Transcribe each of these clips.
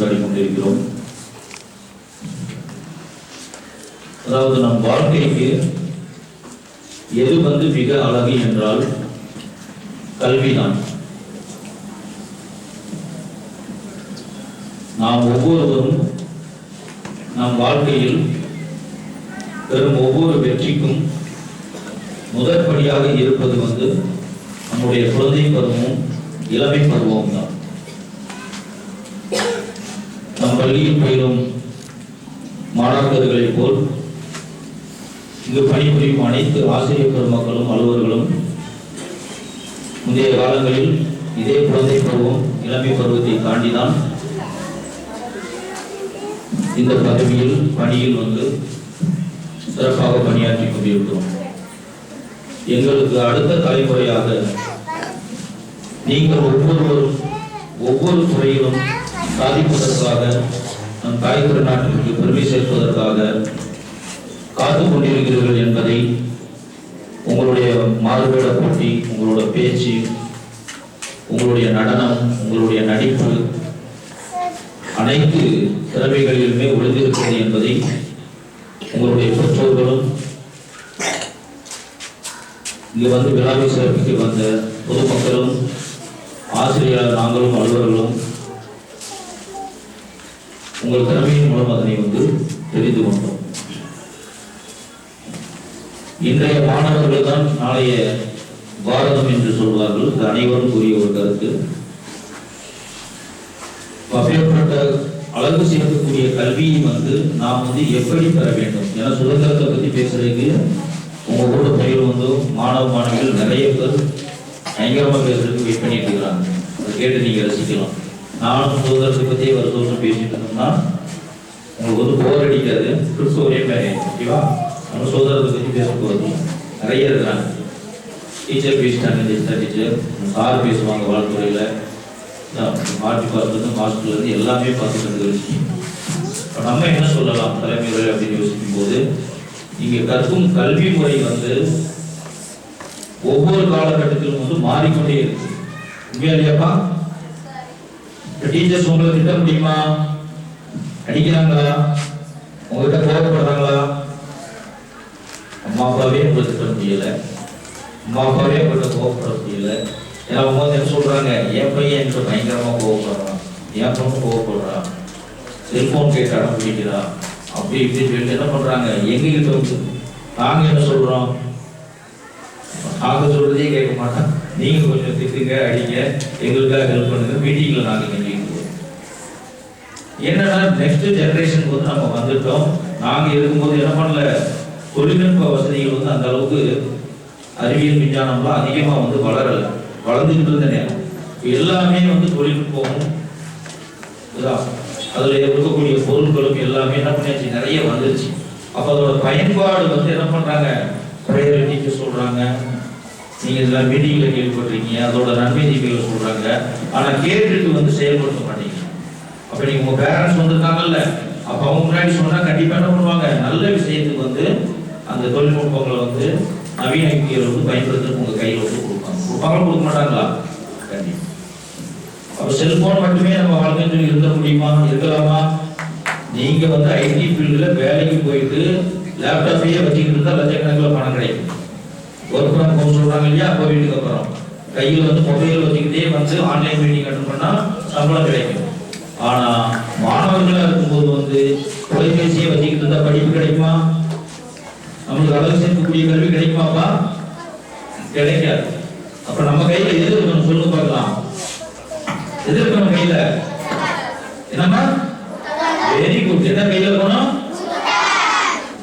கொண்டாடி கொண்டிருக்கிறோம். அதாவது நம் வாழ்க்கைக்கு எது மிக அழகு என்றால் கல்விதான். நாம் ஒவ்வொருவரும் நம் வாழ்க்கையில் பெறும் ஒவ்வொரு வெற்றிக்கும் முதற்படியாக இருப்பது நம்முடைய குழந்தை பருவமும் இளமை பருவம் தான். நம் பள்ளியில் பயிலும் மாணாக்கர்களைப் போல் இங்கு பணிபுரியும் அனைத்து ஆசிரியர் பெருமக்களும் அலுவலர்களும் முந்தைய காலங்களில் இதே குழந்தை பருவம் இளமை பருவத்தை தாண்டிதான் இந்த பதவியில் பணியில் சிறப்பாக பணியாற்றி கொண்டிருக்கிறோம். எங்களுக்கு அடுத்த தலைமுறையாக நீங்கள் ஒவ்வொருவரும் ஒவ்வொரு துறையிலும் சாதிப்பதற்காக நம் தாய் திருநாட்டிற்கு பெருமை சேர்ப்பதற்காக காத்துக் கொண்டிருக்கிறீர்கள் என்பதை உங்களுடைய மாறுவேட போட்டி, உங்களோட பேச்சு, உங்களுடைய நடனம், உங்களுடைய நடிப்பு அனைத்து திறமைகளிலுமே ஒளிந்திருக்கிறது என்பதை உங்களுடைய பெற்றோர்களும் இங்கு விழாவை சிறப்பிக்க வந்த பொதுமக்களும் ஆசிரியர் நாங்களும் அலுவலர்களும் உங்கள் திறமையின் மூலம் அதனை தெரிந்து கொண்டோம். இன்றைய மாணவர்கள் தான் நாளைய பாரதம் என்று சொல்வார்கள். இது அனைவரும் கூறிய ஒரு கருத்து. அப்பேற்பட்ட அழகு சேர்க்கக்கூடிய கல்வியை நாம் எப்படி பெற வேண்டும் என சுதந்திரத்தை பற்றி பேசுறதுக்கு உங்க கூட பயிர் மாணவ மாணவிகள் நிறைய பேர் பயங்கரமா பேசுறதுக்கு வெயிட் பண்ணிட்டு இருக்கிறாங்க. அதை கேட்டு நீங்க ரசிக்கலாம். நானும் சுதந்திரத்தை பற்றி வருஷம் பேசிட்டு இருந்தோம்னா உங்களுக்கு போர் அடிக்காது. கிறிஸ்து ஒரே மாதிரி ஓகேவா? நம்ம சுதந்திரத்தை பற்றி பேசப்போகுது நிறைய இருக்கிறாங்க. டீச்சர் பேசிட்டாங்க, டீச்சர் சார் பேசுவாங்க, வாழ்த்துறையில் மாற்றி பார்த்துட்டு மாஸ்டர்லேருந்து எல்லாமே பார்த்துட்டு விஷயம். இப்போ நம்ம என்ன சொல்லலாம் தலைமைகள் அப்படின்னு யோசிக்கும் போது, இங்கே கற்கும் கல்வி முறை ஒவ்வொரு காலகட்டத்திலும் மாறிக்கொண்டே இருக்கு. உண்மையா இல்லையாப்பா? டீச்சர்ஸ் உங்களை திட்ட முடியுமா? அடிக்கிறாங்களா? உங்ககிட்ட கோபப்படுறாங்களா? அம்மா அப்பாவே உங்களை திட்ட முடியல, அம்மா அப்பாவே உங்கள்கிட்ட கோபப்பட முடியல. ஏன்னா அவங்க என்ன சொல்றாங்க, என் பையன் என்கிட்ட பயங்கரமா கோவப்படுறான், என் பொண்ணு கோவப்படுறான், செல்போன் கேட்டு அடம் பிடிக்கிறான், அப்படி இப்படின்னு சொல்லிட்டு என்ன பண்றாங்க எங்ககிட்ட நாங்க என்ன சொல்றோம், நாங்க சொல்றதே கேட்க மாட்டோம். நீங்க கொஞ்சம் திட்டுங்க, அடிங்க, எங்களுக்காக ஹெல்ப் பண்ணுங்க, மீட்டிங்ல நாங்க கண்டிப்போம். என்னன்னா நெக்ஸ்ட் ஜெனரேஷனுக்கு நம்ம வந்துட்டோம். நாங்க இருக்கும்போது என்ன பண்ணல, தொழில்நுட்ப வசதிகள் அந்த அளவுக்கு அறிவியல் விஞ்ஞானம்லாம் அதிகமா வளரல. வளர்ந்துட்டு இருந்த நேரம் எல்லாமே தொழில்நுட்பமும் அதுல இருக்கக்கூடிய பொருட்களும் எல்லாமே என்ன பண்ணியாச்சு, நிறைய வந்துருச்சு. அப்ப அதோட பயன்பாடு என்ன பண்றாங்க, ப்ரையாரிட்டிக்கு சொல்றாங்க. நீங்க இதெல்லாம் மீட்டிங்ல கேள்விப்பட்டிருக்கீங்க, அதோட நன்மை தீமைகளை சொல்றாங்க. ஆனா கேட்டுட்டு செயல்படுத்த மாட்டீங்க. அப்ப நீங்க உங்க பேரண்ட்ஸ் வந்திருக்காங்கல்ல, அப்ப அவங்க முன்னாடி சொன்னா கண்டிப்பா என்ன பண்ணுவாங்க, நல்ல விஷயத்துக்கு அந்த தொழில்நுட்பங்களை நவீன யுக்திகளை பயன்படுத்த உங்க கையில் கொடுப்பாங்க. கொடுக்க மாட்டாங்களா? கண்டிப்பா. அப்ப செல்போன் மட்டுமே நம்ம வாழ்க்கை இருக்க முடியுமா, இருக்கலாமா? நீங்க ஐடி ஃபீல்டுல வேலைக்கு போயிட்டு லேப்டாப்பையே வச்சுக்கிட்டு இருந்தா லட்சக்கணக்கில் பணம் கிடைக்கும். ஒர்க் ஃப்ரம் ஹோம் சொல்றாங்க இல்லையா, கோவிட்டுக்கு அப்புறம் கையில் மொபைல் வச்சுக்கிட்டே ஆன்லைன் மீட்டிங் அட்டன் பண்ணா சம்பளம் கிடைக்கும். ஆனா மாணவர்களா இருக்கும்போது தொலைபேசியை வச்சுக்கிட்டு இருந்தா படிப்பு கிடைக்குமா? நம்மளுக்கு அழகு சேர்க்கக்கூடிய கல்வி கிடைக்குமாப்பா? கிடைக்காது. அப்ப நம்ம கையில எது இருக்கணும் சொல்லு பார்க்கலாம். எது இருக்கணும் கையில? என்னம்மா? Very good. என்ன கையில இருக்கணும்?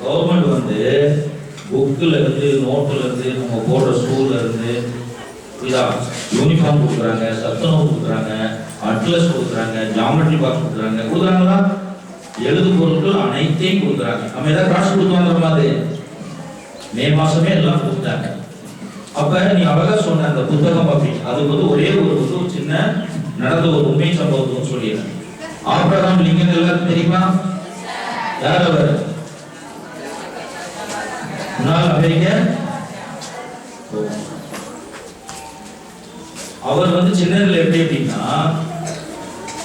கவர்மெண்ட் புக்ல இருந்து, நோட்டுல இருந்து, நம்ம போடுற ஸ்கூல்ல இருந்து யூனிஃபார்ம் கொடுக்குறாங்க, சத்துணவு கொடுக்குறாங்க, அட்லஸ் கொடுக்குறாங்க, ஜாமெட்ரி பாக்ஸ் கொடுக்குறாங்க. கொடுக்குறாங்களா? எழுது பொருட்கள் அனைத்தையும் கொடுக்குறாங்க. நம்ம ஏதாவது காசு கொடுத்து வாங்குற மாதிரி மே மாசமே எல்லாம் கொடுத்தாங்க. அப்ப நீ அழகா சொன்ன அந்த புத்தகம் அப்படி அது ஒரே ஒரு சின்ன நடந்த ஒரு உண்மை சம்பவத்துன்னு சொல்லிடுறேன். ஆப்ரஹாம் லிங்கன் எல்லாருக்கும் தெரியுமா? யார் அவர்? முன்னாள் அமெரிக்க அவர் சின்னதுல எப்படி அப்படின்னா,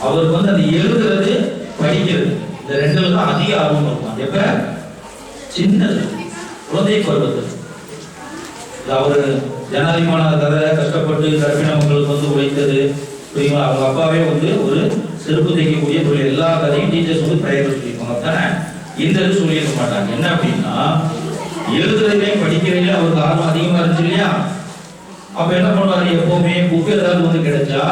அவருக்கு அது எழுதுறது இந்த ரெண்டுல தான் அதிக ஆர்வம் இருக்கும். எப்ப சின்னது குழந்தை பருவத்தில் அவரு ஜனாதிபதியான கதை கஷ்டப்பட்டு கற்பிண மக்களுக்கு வந்து உழைத்தது புரியுமா. அவங்க அப்பாவே வந்து ஒரு செருப்பு தைக்கக்கூடிய தொழில், எல்லா கதையும் டீச்சர்ஸ் வந்து பிரயர் சொல்லியிருப்பாங்க தானே. இந்த இது சொல்லியிருக்க மாட்டாங்க. என்ன அப்படின்னா எழுதுறதுலையும் படிக்கிறதுலையும் அவருக்கு ஆர்வம் அதிகமா இருந்துச்சு இல்லையா. அப்ப என்ன பண்ணுவாரு, எப்பவுமே புக் ஏதாவது வந்து கிடைச்சா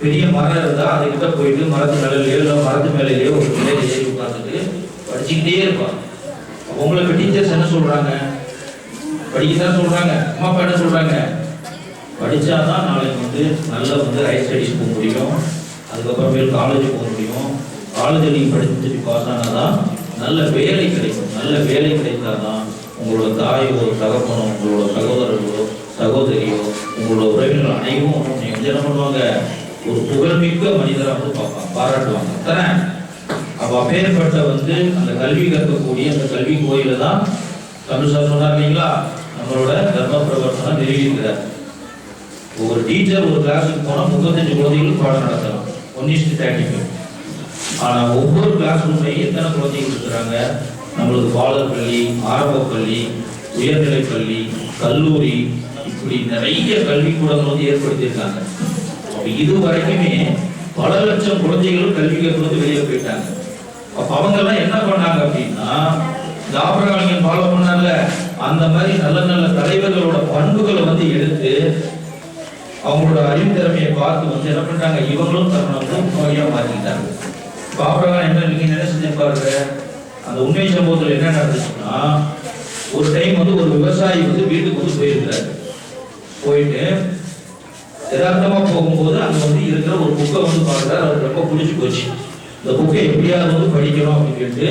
பெரிய மரம் இருந்தா அதுக்கிட்ட போயிட்டு மரத்து மேலேயோ இல்லை மரத்து மேலேயோ ஒரு பிள்ளைய ஏறி உட்காந்துட்டு படிச்சுக்கிட்டே இருப்பாங்க. உங்களுக்கு டீச்சர்ஸ் என்ன சொல்றாங்க, படிக்கதான் சொல்றாங்க. அம்மா அப்பா என்ன சொல்றாங்க, படிச்சாதான் நாளைக்கு வந்து நல்ல வந்து ஹையர் ஸ்டடிஸ் போக முடியும், அதுக்கப்புறமேல் காலேஜ் போக முடியும், காலேஜ் நீங்க படிச்சுட்டு பாஸ் ஆனாதான் நல்ல வேலை கிடைக்கும், நல்ல வேலை கிடைத்தாதான் உங்களோட தாயோ தகப்பனோ உங்களோட சகோதரர்களோ சகோதரியோ உங்களோட உறவினர்கள் அனைவரும் நீங்க வந்து என்ன பண்ணுவாங்க, ஒரு புகழ்மிக்க மனிதராக வந்து பார்ப்பாங்க, பாராட்டுவாங்க தானே. அப்ப அப்பேற்பட்ட வந்து அந்த கல்வி கற்கக்கூடிய அந்த கல்வி கோயில தான் தமிழ் சார் சொன்னார் இல்லைங்களா, நம்மளோட தர்ம பிரவர்த்தனம் நிறுவிக்கிறார். ஒரு டீச்சர் ஒரு கிளாஸுக்கு போனா 35 குழந்தைகளுக்கு பாடம் நடத்தலாம் 1:35. ஆனா ஒவ்வொரு கிளாஸ் ரூம்லையும் எத்தனை குழந்தைகள் இருக்கிறாங்க, நம்மளுக்கு பாலர் பள்ளி, ஆரம்ப பள்ளி, உயர்நிலை பள்ளி, கல்லூரி, இப்படி நிறைய கல்விக்கூடங்கள் வந்து ஏற்படுத்தியிருக்காங்க. இது வரைக்குமே பல லட்சம் குழந்தைகளும் கல்வி கற்பது வெளியே போயிட்டாங்க. அப்ப அவங்க எல்லாம் என்ன பண்ணாங்க அப்படின்னா, ஆபிரகாம் ஃபாலோ பண்ணாங்க, அந்த மாதிரி நல்ல நல்ல தலைவர்களோட பண்புகளை வந்து எடுத்து அவங்களோட அறிவு திறமையை பார்த்து வந்து என்ன பண்ணாங்க, இவங்களும் தன்னை வந்து நோயா மாற்றிக்கிட்டாங்க. ஆபிரகாம் என்ன நீங்க என்ன செஞ்சிருப்பாரு, அந்த உண்மை சம்பவத்தில் என்ன நடந்துச்சுன்னா, ஒரு டைம் வந்து ஒரு விவசாயி வந்து வீட்டுக்கு வந்து போயிருக்கிறாரு. போயிட்டு யதார்த்தமா போகும்போது அங்க வந்து இருக்கிற ஒரு புக்கை வந்து பார்க்குறாரு. அவருக்கு ரொம்ப பிடிச்சி போச்சு. இந்த புக்கை எப்படியாவது வந்து படிக்கணும் அப்படின்னு கேட்டு,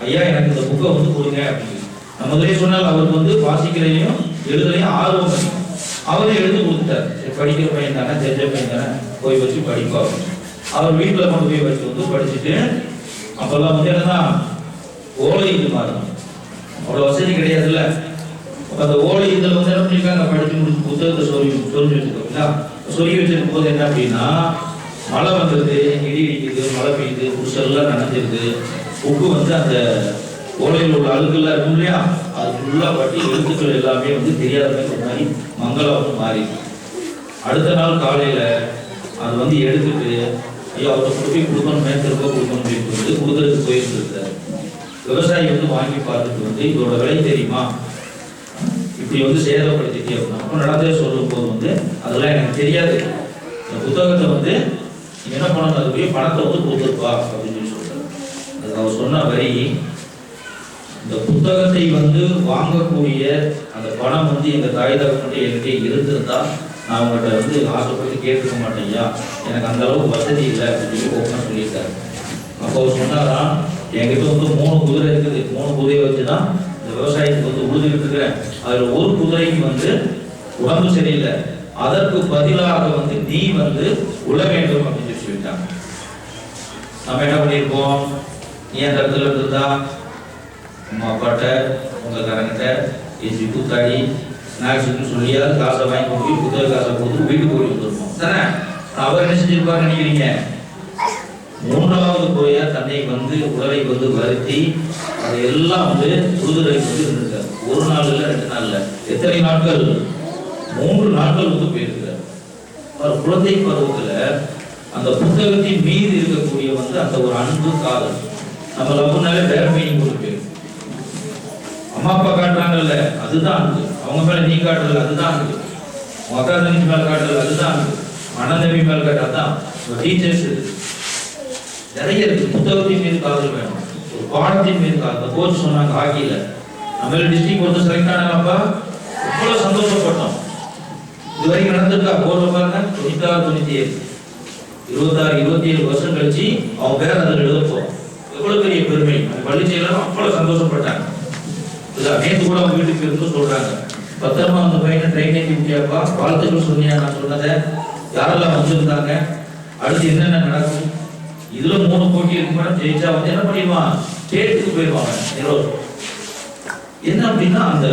ஐயா எனக்கு இந்த புக்கை வந்து கொடுங்க அப்படின்னு. நம்ம முதலே சொன்னால் அவருக்கு வந்து வாசிக்கிறதையும் எழுதுலையும் ஆர்வம் பண்ணி அவரே எழுதி கொடுத்துட்டார். படிக்கிற பையன் தானே, தெரிஞ்ச பையன் தானே, போய் வச்சு படிப்பாரு. அவர் வீட்டில் கொண்டு போய் வச்சு வந்து படிச்சுட்டு, அப்பெல்லாம் வந்து என்னன்னா ஓலை இது மாதிரி அவ்வளோ வசதி கிடையாதுல்ல. அந்த ஓலை இதில் வந்து என்ன பண்ணிருக்காங்க, படிச்சு முடிச்சு புத்தகத்தை சொல்லி வச்சிருக்கோங்களா. சொல்லி வச்சிருக்கும் போது என்ன அப்படின்னா, மழை வந்துருது, இடி இடிக்குது, மழை பெய்யுது, புருஷெல்லாம் நனைஞ்சிருது, புக்கு வந்து அந்த ஓலையில் உள்ள அழுகெல்லாம் இருக்கும் இல்லையா, அது ஃபுல்லாக பட்டி எழுத்துக்கள் எல்லாமே வந்து தெரியாத மாதிரி மங்களம் வந்து மாறி. அடுத்த நாள் காலையில் அது வந்து எடுத்துட்டு ஐயோ அவரை போய் கொடுக்கணும், மேற்கொள்ள கொடுக்கணும் அப்படின்னு சொல்லிட்டு கொடுக்கறதுக்கு போயிட்டு இருக்காரு. விவசாயி வந்து வாங்கி பார்த்துட்டு வந்து இதோட விலை தெரியுமா, இப்படி வந்து சேதப்படுத்திட்டே அப்படின்னா அப்போ நடந்தே சொல்லும் போது வந்து அதெல்லாம் எனக்கு தெரியாது, இந்த புத்தகத்தை வந்து என்ன பண்ணணும், அதுக்குரிய பணத்தை வந்து கொடுத்துருப்பா அப்படின்னு சொல்லி சொல்றாரு. அதுக்கு அவர் சொன்ன வரி, இந்த புத்தகத்தை வந்து வாங்கக்கூடிய அந்த பணம் வந்து எங்க தாய் தகப்பன் என்கிட்ட இருந்திருந்தா நான் உங்கள்கிட்ட வந்து ஆசைப்பட்டு கேட்டுக்க மாட்டேயா, எனக்கு அந்த அளவுக்கு வசதி இல்லை அப்படின்னு சொல்லி ஓப்பனாக சொல்லியிருக்காரு. அப்போ அவர் சொன்னாராம், என்கிட்ட வந்து 3 குதிரை இருக்குது, 3 குதிரையை வச்சுதான் இந்த விவசாயத்துக்கு வந்து உழுதுகிட்டு இருக்கிறேன். அதுல ஒரு குதிரைக்கு வந்து உடம்பு சரியில்லை, அதற்கு பதிலாக வந்து நீ வந்து உழ வேண்டும் அப்படின்னு சொல்லிட்டாங்க. நம்ம என்ன பண்ணியிருப்போம், நீ அந்த இடத்துல இருந்துதா அம்மா அப்பாட்ட உங்க கரங்கிட்ட ஏசி கூத்தாடி ஸ்நாக்ஸுன்னு சொல்லியாவது காசை வாங்கி கொண்டு புத்தக காசை கொடுத்து வீட்டுக்கு போய் வந்துருப்போம் தானே. அவர் என்ன செஞ்சிருப்பாரு நினைக்கிறீங்க, 3வது முறையா தன்னை வந்து உடலை வந்து வருத்தி அதையெல்லாம் வந்து உறுதுறைக்கு வந்து இருந்திருக்காரு. 1 நாள் இல்லை 2 நாள் இல்லை, எத்தனை நாட்கள், 3 நாட்கள் வந்து போயிருக்கிறார். அவர் குழந்தை பருவத்துல அந்த புத்தகத்தின் மீது இருக்கக்கூடிய வந்து அந்த ஒரு அன்பு காதல், நம்ம லவ்னாலே வேற மீனிங் கொடுத்து அம்மா அப்பா காட்டுறாங்கல்ல அதுதான் அன்பு, அவங்க மேல நீ காட்டுறல அதுதான் அன்பு, உங்க அக்கா தங்கச்சி மேல காட்டுறல அதுதான் அன்பு, அண்ணன் தம்பி மேல காட்டுறது அதுதான். டீச்சர்ஸ் நிறைய இருக்கு, புத்தகத்தின் மீது காதல் வேணும், ஒரு பாடத்தின் மீது காதல். கோச் சொன்னாங்க ஹாக்கியில நம்ம டிஸ்ட்ரிக்ட் வந்து செலக்ட் ஆனாங்கப்பா, எவ்வளவு சந்தோஷப்பட்டோம். இது வரைக்கும் நடந்திருக்கா போர்ல பாருங்க, 96, 97 27 வருஷம் கழிச்சு அவங்க பேர் அதில் எழுதப்போம். எவ்வளவு பெரிய பெருமை, பள்ளி செயலரும் அவ்வளவு சந்தோஷப்பட்டாங்க. நேற்று கூட அவங்க வீட்டுக்கு இருந்து சொல்றாங்க, பத்திரமா அந்த பையனை ட்ரெயின் ஏற்றி விட்டியாப்பா, வாழ்த்துக்கள் சொன்னியா, நான் சொன்னதை யாரெல்லாம் வந்திருந்தாங்க, அடுத்து என்னென்ன நடக்கும். இதுல 3 போட்டி இருக்கு, ஜெயிச்சா வந்து என்ன பண்ணிடுவான், ஸ்டேட்டுக்கு போயிடுவாங்க. என்ன அப்படின்னா அந்த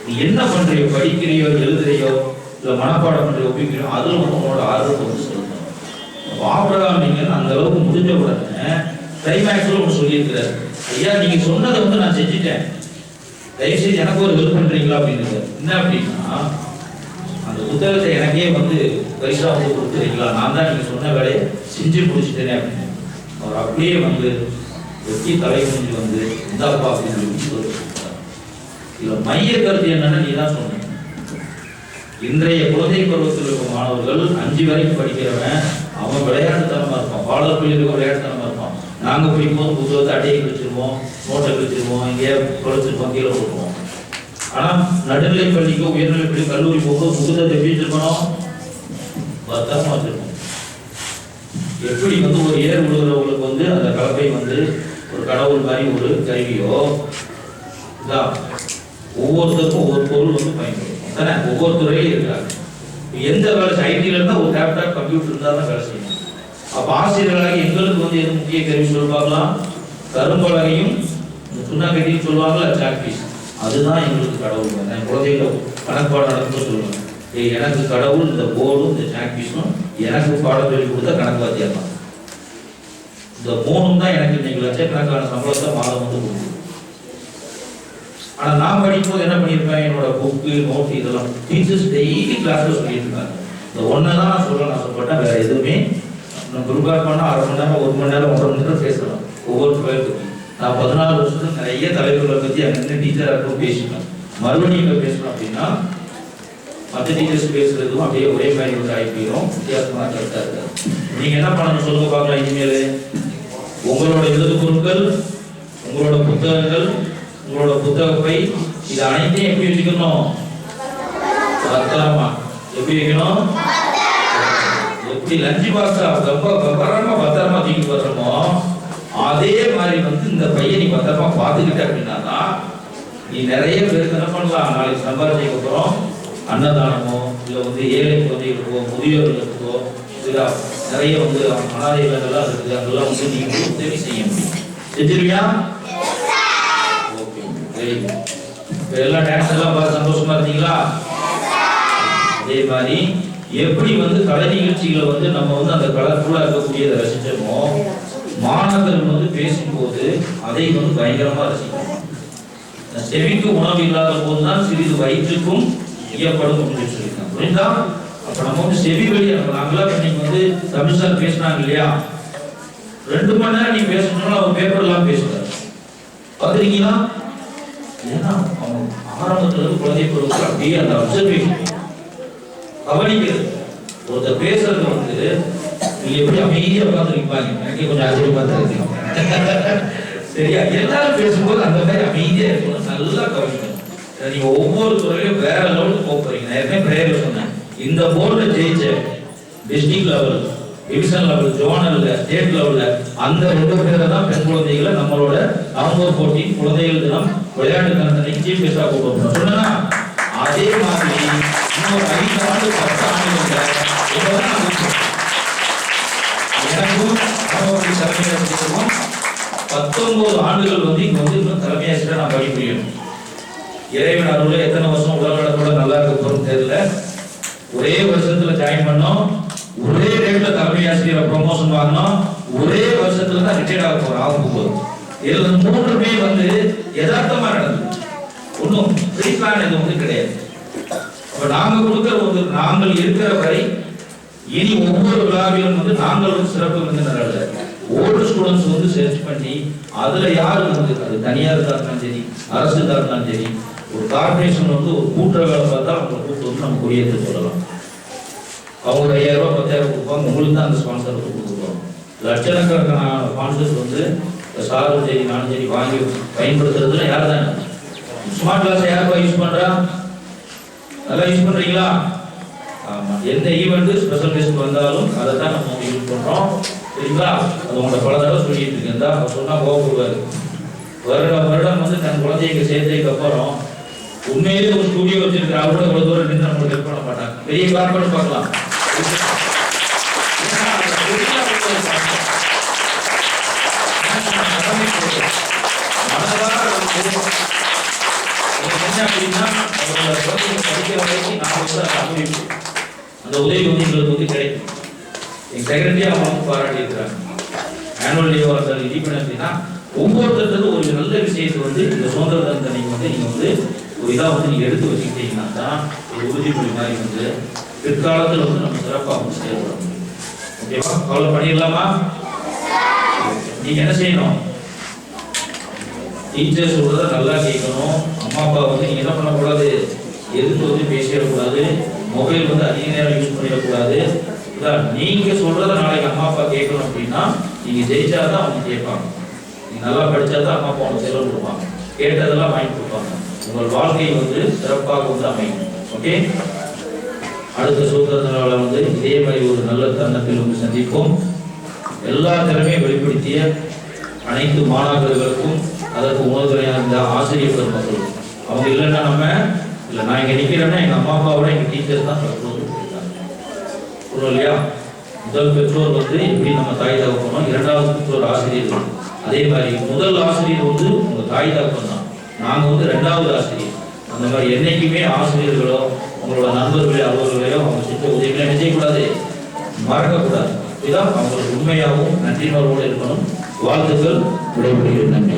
நீ என்ன பண்றியோ, படிக்கிறியோ எழுதுறியோ இல்ல மனப்பாடம் பண்றியோ ஒப்பிக்கிறியோ, அதுல வந்து உங்களோட ஆர்வத்தை வந்து செலுத்தணும். ஆபிரகாம் நீங்க அந்த அளவுக்கு முடிஞ்ச உடனே கிளைமேக்ஸ்ல ஒன்று சொல்லியிருக்கிறார். ஐயா நீங்க சொன்னதை வந்து நான் செஞ்சுட்டேன், தயவுசெய்து எனக்கு ஒரு ஹெல்ப் பண்றீங்களா அப்படின்னு. என்ன அப்படின்னா, அந்த புத்தகத்தை எனக்கே வந்து பைசா வந்து கொடுத்துறீங்களா, நான் தான் நீங்க சொன்ன வேலையை செஞ்சு முடிச்சுட்டேனே அப்படின்னு. அவர் அப்படியே வந்து வெட்டி தலை குனிஞ்சு வந்து இந்தாப்பா அப்படின்னு சொல்லி இதுல மைய கருத்து என்னன்னா, நீ தான் சொன்ன. இன்றைய குழந்தை பருவத்தில் இருக்கும் மாணவர்கள் 5 வரைக்கும் படிக்கிறவன் அவன் விளையாட்டுத்தனமா இருப்பான், பாடப்பிள்ளைகளுக்கு விளையாட்டுத்தனமா இருப்பான். நாங்க படிக்கும்போது புத்தகத்தை அட்டையை கிழிச்சிருவோம், நோட்டை கிழிச்சிருவோம், இங்கேயே குறைச்சிருப்போம், கீழே போட்டுருவோம். ஆனா நடுநிலை பள்ளிக்கோ உயர்நிலை பள்ளி கல்லூரி போகும்போது புத்தகத்தை எப்படி வச்சிருக்கணும், பத்திரமா வச்சிருக்கோம். எப்படி வந்து ஒரு ஏர் விழுகிறவங்களுக்கு வந்து அந்த கலப்பை வந்து ஒரு கடவுள் மாதிரி ஒரு கருவியோ, இதான் ஒவ்வொருத்தருக்கும் ஒவ்வொரு பொருள் வந்து பயன்படும் தானே, ஒவ்வொரு துறையிலும் இருக்காங்க. எந்த வேலை ஐடியில் இருந்தால் ஒரு லேப்டாப் கம்ப்யூட்டர் இருந்தால் தான் வேலை செய்யணும். அப்போ ஆசிரியர்களாக எங்களுக்கு வந்து எது முக்கிய கருவி சொல்லி பார்க்கலாம், கரும்பலகையும் சுண்ணாக்கட்டின்னு சொல்லுவாங்கல்ல சாக்பீஸ், அதுதான் எங்களுக்கு கடவுள். நான் குழந்தைகளை கணப்பாடு நடந்து சொல்லுவேன், எனக்கு கடவுள் இந்த போர்டும் இந்த சாக்பீஸும், எனக்கு பாடம் சொல்லி கொடுத்தா கணக்கு வாத்தியார் தான். இந்த 3 தான் எனக்கு இன்னைக்கு லட்சக்கணக்கான சம்பளத்தை மாதம் வந்து கொடுக்குது. ஆனால் நான் படிக்கும்போது என்ன பண்ணியிருப்பேன், என்னோட புக்கு நோட்டு இதெல்லாம் டீச்சர்ஸ் டெய்லி கிளாஸில் சொல்லிட்டு இருக்காங்க. இந்த ஒன்றை தான் நான் சொல்ல ஆசைப்பட்டேன், வேற எதுவுமே நம்ம ப்ரிப்பேர் பண்ணால் 1/2 மணி நேரம் 1 மணி நேரம் 1.5 மணி நேரம் பேசலாம் ஒவ்வொரு பேருக்கு. நான் 14 வருஷத்துல நிறைய தலைவர்களை பற்றி அங்கே டீச்சராக இருக்கும் பேசிப்பேன். மறுபடியும் இங்கே பேசணும் அப்படின்னா மற்ற டீச்சர்ஸ் பேசுறதும் அப்படியே ஒரே மாதிரி ஒரு ஆகிப்போம், வித்தியாசமாக கரெக்டாக இருக்காது. நீங்கள் என்ன பண்ணணும் சொல்லுங்க பார்க்கலாம். இனிமேல் உங்களோட எழுது பொருட்கள், உங்களோட புத்தகங்கள், உங்களோட புத்தகப்பை, இது அனைத்தையும் எப்படி வச்சுக்கணும், பத்திரமா. எப்படி வைக்கணும், எப்படி லஞ்ச் பாக்ஸா பத்திரமா தூக்கி போடுறோமோ அதே மாதிரி வந்து இந்த பையன் நீ பத்திரமா பார்த்துக்கிட்ட அப்படின்னா தான் நீ நிறைய பேருக்கு என்ன பண்ணலாம். நாளைக்கு சம்பாதிக்க போகிறோம், அன்னதானமோ இல்லை வந்து ஏழை குழந்தைகளுக்கோ முதியோர்களுக்கோ இதுல நிறைய வந்து அனாதை இல்லங்கள்லாம் இருக்குது, அதெல்லாம் வந்து நீங்க உதவி செய்ய முடியும். செஞ்சிருவியா? Okay, very good. இப்போ எல்லாம் டான்ஸ் எல்லாம் பார்த்து சந்தோஷமா இருந்தீங்களா? அதே மாதிரி எப்படி வந்து கலை நிகழ்ச்சிகளை வந்து நம்ம வந்து அந்த கலர்ஃபுல்லா இருக்கக்கூடியதை ரசிச்சோமோ, மாணவர்கள் வந்து பேசும்போது அதை வந்து பயங்கரமா ரசிக்கணும். செவிக்கு உணவு இல்லாத போதுதான் சிறிது வயிற்றுக்கும் ஈயப்படும் அப்படின்னு சொல்லியிருக்காங்க. புரியுதா? அப்ப நம்ம வந்து செவி வழியா நாங்களாம் இன்னைக்கு வந்து தமிழ் சார் பேசினாங்க இல்லையா, 2 மணி நேரம் நீ பேசணும்னா அவர் பேப்பர் எல்லாம் பேசுறாரு, பாத்துருக்கீங்களா? ஏன்னா அவங்க ஆரம்பத்துல இருந்து குழந்தை பருவத்தில் அப்படியே அந்த அப்சர்வேஷன் கவனிக்கிறது. ஒருத்தர் பேசுறது வந்து நீங்க எப்படி அமைதியா உட்கார்ந்து நிற்பாங்க, எனக்கு கொஞ்சம் ஆச்சரியமா தான் இருக்கு. சரியா? எல்லாரும் பேசும்போது அந்த மாதிரி அமைதியா இருக்கணும், நல்லா கவனிக்கணும். நீங்க ஒவ்வொரு துறையிலும் வேற லெவலுக்கு போக போறீங்க. நான் ஏற்கனவே பிரேயர்ல சொன்னேன், இந்த போர்டுல ஜெயிச்ச டிஸ்ட்ரிக்ட் லெவல், டிவிஷன் லெவல், ஜோனல்ல, ஸ்டேட் லெவல்ல அந்த 2 பேரை தான் பெண் குழந்தைகளை நம்மளோட நவம்பர் 14 குழந்தைகள் தினம் விளையாட்டு தினத்தன்னைக்கு சீஃப் கெஸ்டா கூப்பிட்டு சொன்னா, அதே மாதிரி இன்னொரு 5 ஆண்டு 10 ஆண்டுகள் எனக்கும் தலைமையாசிரியருக்கும் 19 ஆண்டுகள் வந்து இங்க வந்து இன்னும் தலைமையாசிரியர் நான் பணிபுரியணும். இறைவன் அருள்ல எத்தனை வருஷம் உலகளோட நல்லா இருக்க போறோம் தெரியல. ஒரே வருஷத்துல ஜாயின் பண்ணோம், ஒரே ரேட்ல தலைமை ஆசிரியர் ப்ரொமோஷன் வாங்கினோம், ஒரே வருஷத்துல தான் ரிட்டையர்ட் ஆக போறோம். ஆகும்போது இதுல 3மே வந்து யதார்த்தமா நடந்தது, ஒன்றும் ப்ரீ பிளான் எதுவும் வந்து கிடையாது. அப்ப நாங்க கொடுக்கிற ஒரு நாங்கள் இருக்கிற வரை இனி ஒவ்வொரு விழாவிலும் வந்து நாங்கள் ஒரு சிறப்பு விருந்தினர்கள் ஓல்டு ஸ்டூடெண்ட்ஸ் வந்து சர்ச் பண்ணி அதுல யாரு வந்து அது தனியார் இருந்தாலும் சரி, அரசு இருந்தாலும் சரி, ஒரு கார்பரேஷன் வந்து ஒரு கூட்டுற வேலை பார்த்தா அவங்களை கூப்பிட்டு வந்து நம்ம கொடியேற்ற சொல்லலாம். அவங்க ஒரு 5000 ரூபாய் 10,000 கொடுப்பாங்க, உங்களுக்கு தான் அந்த ஸ்பான்சர் கொடுக்குறோம். லட்சக்கணக்கான ஸ்பான்சர்ஸ் வந்து சாரும் சரி நானும் சரி வாங்கி பயன்படுத்துறதுல யார் தானே ஸ்மார்ட் கிளாஸ் யாருப்பா யூஸ் பண்றா? நல்லா யூஸ் பண்றீங்களா? ஆமா, எந்த ஈவெண்ட் ஸ்பெஷல் கெஸ்ட் வந்தாலும் அதை தான் நம்ம யூஸ் பண்றோம். சரிங்களா? அது உங்களை பல தடவை சொல்லிட்டு இருக்கேன் தான், அவர் சொன்னா கோவப்படுவாரு. வருடம் வந்து தன் குழந்தைங்க சேர்த்ததுக்கு அப்புறம் உண்மையிலே ஒரு ஸ்டுடியோ வச்சிருக்கிற அவரோட இவ்வளவு தூரம் நின்று நம்மளுக்கு ஹெல்ப் பண்ண மாட்டாங்க. பெரிய கார்பரேட் பார்க்கலாம், அந்த உதவி வந்து எங்களுக்கு வந்து கிடைக்கும். எங்க செக்ரட்டரியா அவங்க பாராட்டி இருக்கிறாங்க. ஆனுவல் டேவா இருந்தாலும் இண்டிபெண்டன்ஸ்னா ஒவ்வொருத்தருக்கு ஒரு நல்ல விஷயத்தை வந்து இந்த சுதந்திர தினத்தன்னைக்கு வந்து நீங்க வந்து ஒரு இதா வந்து நீங்க எடுத்து வச்சுக்கிட்டீங்கன்னா தான் ஒரு உறுதிமொழி மாதிரி வந்து பிற்காலத்தில் வந்து நம்ம சிறப்பாக வந்து செயல்பட முடியும். ஓகேவா? ஃபாலோ பண்ணிடலாமா? நீங்க என்ன செய்யணும்? டீச்சர் சொல்றத நல்லா கேட்கணும். அம்மா அப்பா வந்து நீங்க என்ன பண்ணக்கூடாது, எதுக்கு வந்து பேசிடக்கூடாது, மொபைல் வந்து அதிக நேரம் யூஸ் பண்ணிடக்கூடாது. நீங்க சொல்றத நாளைக்கு அம்மா அப்பா கேட்கணும் அப்படின்னா நீங்க ஜெயிச்சாதான் அவங்க கேட்பாங்க. நீங்க நல்லா படிச்சாதான் அம்மா அப்பா அவங்க செலவு கொடுப்பாங்க, கேட்டதெல்லாம் வாங்கி கொடுப்பாங்க. உங்கள் வாழ்க்கை வந்து சிறப்பாக வந்து அமையும். ஓகே, அடுத்த சுதந்திர நாளை வந்து இதே மாதிரி ஒரு நல்ல தருணத்தில் வந்து சந்திப்போம். எல்லா திறமையும் வெளிப்படுத்திய அனைத்து மாணவர்களுக்கும் அதற்கு உணவுதுறையாக இருந்த ஆசிரியர் பெருமக்கள் அவங்க இல்லைன்னா நம்ம இல்லை, நான் இங்கே நிற்கிறேன்னா எங்கள் அம்மா அப்பாவோட எங்கள் டீச்சர் தான் சொல்லுவோம் இல்லையா? முதல் பெற்றோர் வந்து எப்படி நம்ம தாய் தகப்பனோம், இரண்டாவது பெற்றோர் ஆசிரியர்கள். அதே மாதிரி முதல் ஆசிரியர் வந்து உங்கள் தாய் தகப்பன் தான், நாங்கள் வந்து ரெண்டாவது ஆசிரியர். அந்த மாதிரி என்னைக்குமே ஆசிரியர்களோ உங்களோட நண்பர்களோ அலுவலர்களையோ அவங்க செஞ்ச உதவிகளை என்ன செய்யக்கூடாது, மறக்கக்கூடாது. இதுதான் அவங்களுக்கு உண்மையாகவும் நன்றியோடு இருக்கணும். வாழ்த்துக்கள். விடைபெறுகிறேன். நன்றி.